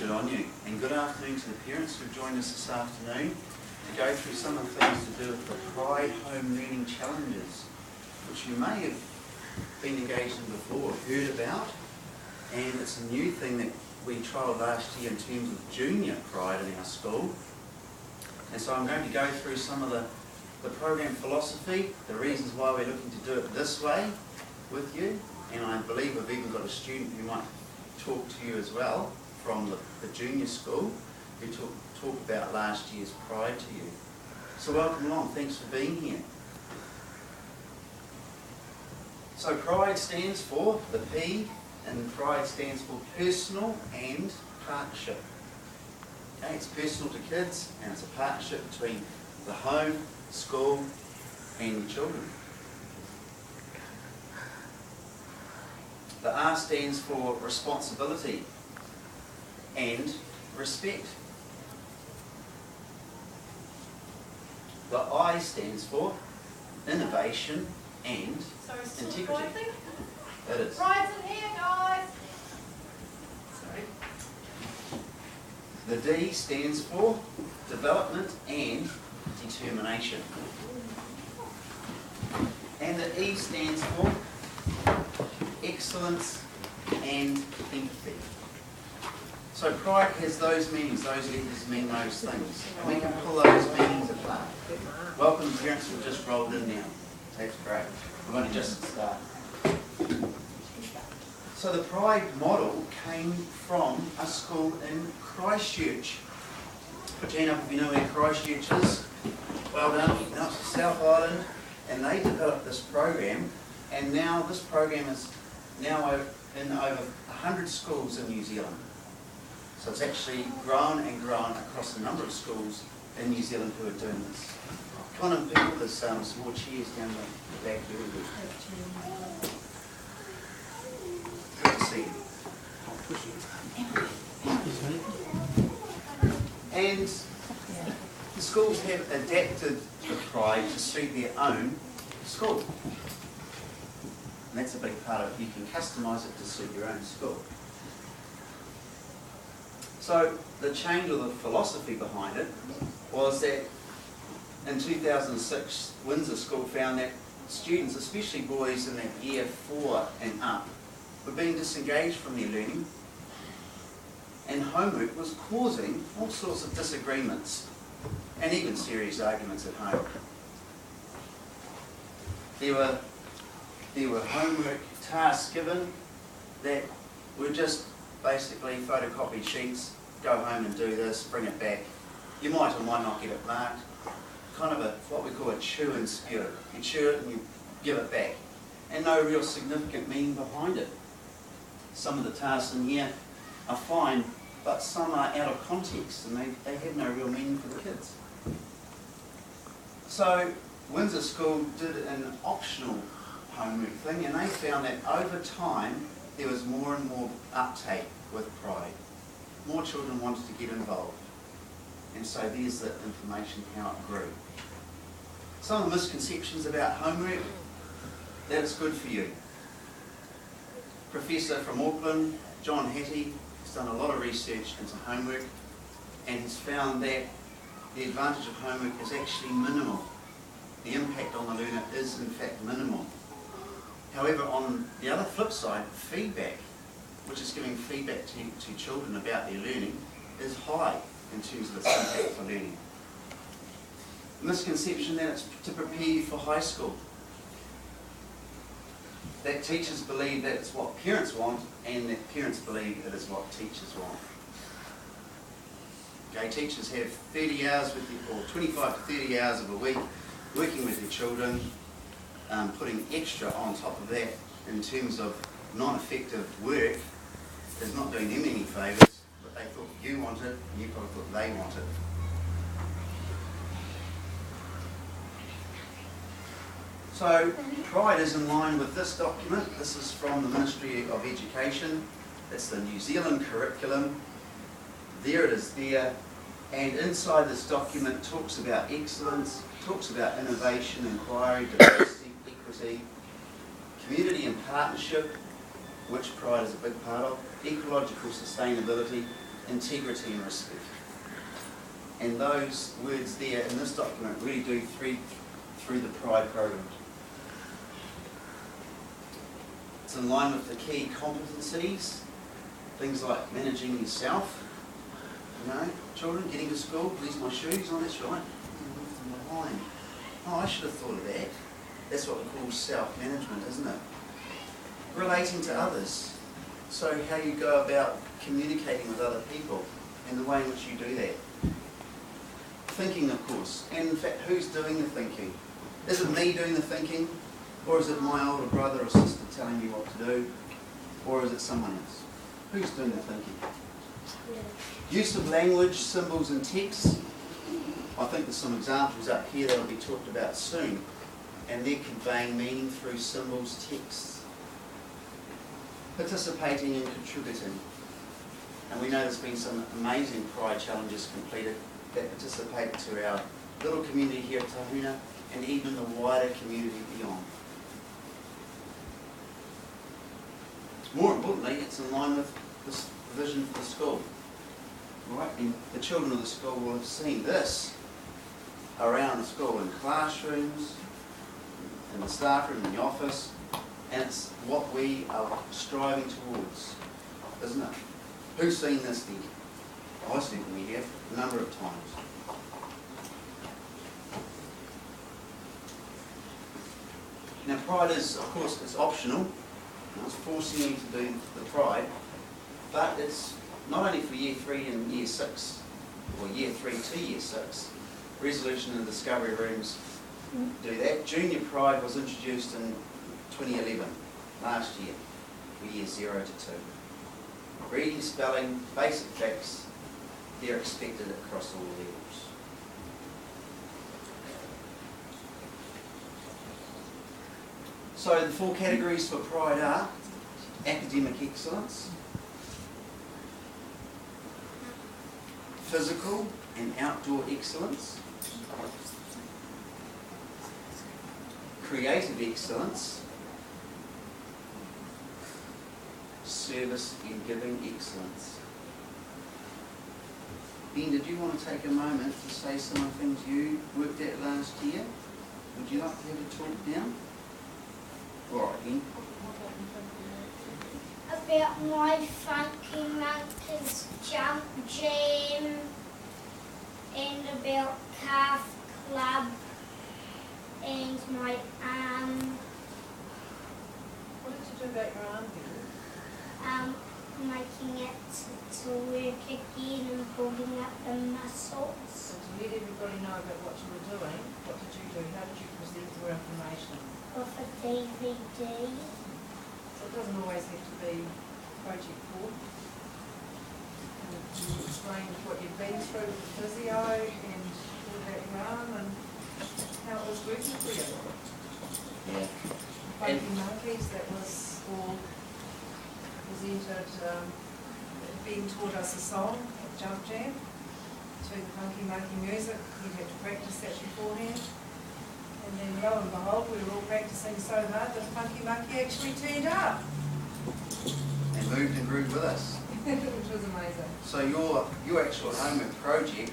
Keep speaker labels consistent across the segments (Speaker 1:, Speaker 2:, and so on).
Speaker 1: Good on you. And good afternoon to the parents who've joined us this afternoon to go through some of the things to do with the Pride Home Learning Challenges, which you may have been engaged in before, heard about. And it's a new thing that we trialled last year in terms of junior Pride in our school. And so I'm going to go through some of the program philosophy, the reasons why we're looking to do it this way with you. And I believe we've even got a student who might talk to you as well from the junior school who talk about last year's Pride to you. So welcome along, thanks for being here. So Pride stands for, the P in Pride stands for personal and partnership. Okay, it's personal to kids and it's a partnership between the home, school and the children. The R stands for responsibility and respect. The I stands for innovation and integrity. It is.
Speaker 2: Pride's in here, guys.
Speaker 1: Sorry. The D stands for development and determination. And the E stands for excellence and empathy. So pride has those meanings, those letters mean those things. And we can pull those meanings apart. Welcome parents who've just rolled in now. That's great. We've only just started. So the Pride model came from a school in Christchurch. Put your hand up if you know where Christchurch is. Well done. Now it's South Island. And they developed this program. And now this program is now in over 100 schools in New Zealand. So it's actually grown and grown across a number of schools in New Zealand who are doing this. Come on in people, there's some more chairs down the back here. Good to see you. And the schools have adapted the Pride to suit their own school. And that's a big part of it. You can customise it to suit your own school. So the change of the philosophy behind it was that in 2006, Windsor School found that students, especially boys in that year 4 and up, were being disengaged from their learning, and homework was causing all sorts of disagreements and even serious arguments at home. There were homework tasks given that were just basically photocopied sheets, go home and do this, bring it back. You might or might not get it marked. Kind of what we call a chew and spew it. You chew it and you give it back. And no real significant meaning behind it. Some of the tasks in here are fine, but some are out of context and they have no real meaning for the kids. So Windsor School did an optional homework thing, and they found that over time there was more and more uptake with Pride. More children wanted to get involved. And so there's the information how it grew. Some of the misconceptions about homework, that it's good for you. Professor from Auckland, John Hattie, has done a lot of research into homework and has found that the advantage of homework is actually minimal. The impact on the learner is in fact minimal. However, on the other flip side, feedback, which is giving feedback to children about their learning, is high in terms of its impact for learning. Misconception that it's to prepare you for high school. That teachers believe that it's what parents want, and that parents believe it is what teachers want. Okay, teachers have 30 hours with you, or 25 to 30 hours of a week working with your children, putting extra on top of that in terms of non-effective work is not doing them any favours, but they thought you wanted, and you probably thought they wanted. So Pride is in line with this document. This is from the Ministry of Education. It's the New Zealand curriculum. There it is there. And inside this document talks about excellence, talks about innovation, inquiry, diversity, equity, community and partnership, which Pride is a big part of, ecological sustainability, integrity and respect. And those words there in this document really do through the Pride program. It's in line with the key competencies, things like managing yourself, you know, children getting to school, these are my shoes, oh that's right, left them behind. Oh, I should have thought of that. That's what we call self-management, isn't it? Relating to others. So how you go about communicating with other people and the way in which you do that. Thinking, of course, and in fact, who's doing the thinking? Is it me doing the thinking? Or is it my older brother or sister telling me what to do? Or is it someone else? Who's doing the thinking? Use of language, symbols and text. I think there's some examples up here that will be talked about soon. And they're conveying meaning through symbols, texts. Participating and contributing. And we know there's been some amazing Pride challenges completed that participate to our little community here at Tahuna and even the wider community beyond. More importantly, it's in line with this vision for the school. Right? And the children of the school will have seen this around the school in classrooms, in the staff room, in the office, and it's what we are striving towards, isn't it? Who's seen this then? I certainly have, a number of times. Now Pride is, of course, it's optional. It's forcing you to do the Pride, but it's not only for Year 3 and Year 6, or Year 3 to Year 6. Resolution and discovery rooms do that. Junior Pride was introduced in 2011, last year, for Year 0 to 2. Reading, spelling, basic facts, they're expected across all levels. So the 4 categories for Pride are academic excellence, physical and outdoor excellence, creative excellence, service and giving excellence. Ben, did you want to take a moment to say some of the things you worked at last year? Would you like to have a talk now? All right, Ben.
Speaker 2: About my Funky Monkeys jump jam and about calf club and my arm.
Speaker 3: What did you do about your arm here?
Speaker 2: Making it to work again and building up the muscles.
Speaker 3: So to let everybody know about what you were doing, what did you do? How did you present your information?
Speaker 2: With a DVD.
Speaker 3: So it doesn't always have to be Project 4. And you explained what you've been through with the physio and all about your arm and how it was working for you.
Speaker 1: Yeah.
Speaker 3: Funky Monkeys, that was all presented, Ben taught us a song at Jump Jam to the Funky Monkey music. We had to practice that beforehand. And then lo and behold, we were all practicing so hard that the Funky Monkey actually turned up.
Speaker 1: And moved and grew with us.
Speaker 3: Which was amazing.
Speaker 1: So your actual homework project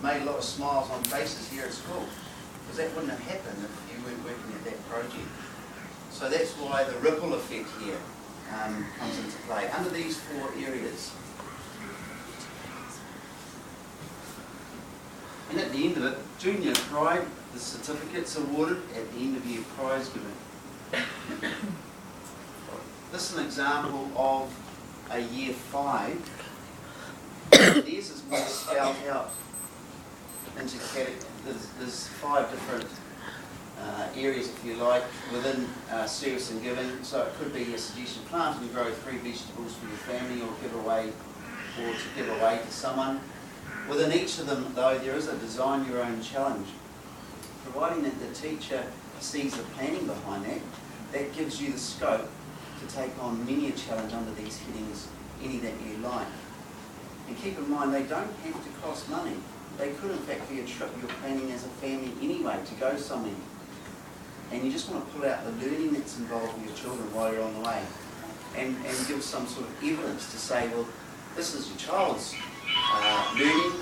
Speaker 1: made a lot of smiles on faces here at school, because that wouldn't have happened if you weren't working at that project. So that's why the ripple effect here comes into play under these 4 areas. And at the end of it, Junior Pride, the certificate's awarded at the end of year prize giving. This is an example of a year 5. Theirs is more spelled out into categories. There's 5 different areas, if you like, within service and giving. So it could be a suggestion: plant and grow 3 vegetables for your family, or give away, or to give away to someone. Within each of them, though, there is a design your own challenge. Providing that the teacher sees the planning behind that, that gives you the scope to take on many a challenge under these headings, any that you like. And keep in mind, they don't have to cost money. They could in fact be a trip you're planning as a family anyway to go somewhere. And you just want to pull out the learning that's involved with your children while you're on the way, and give some sort of evidence to say, well, This is your child's learning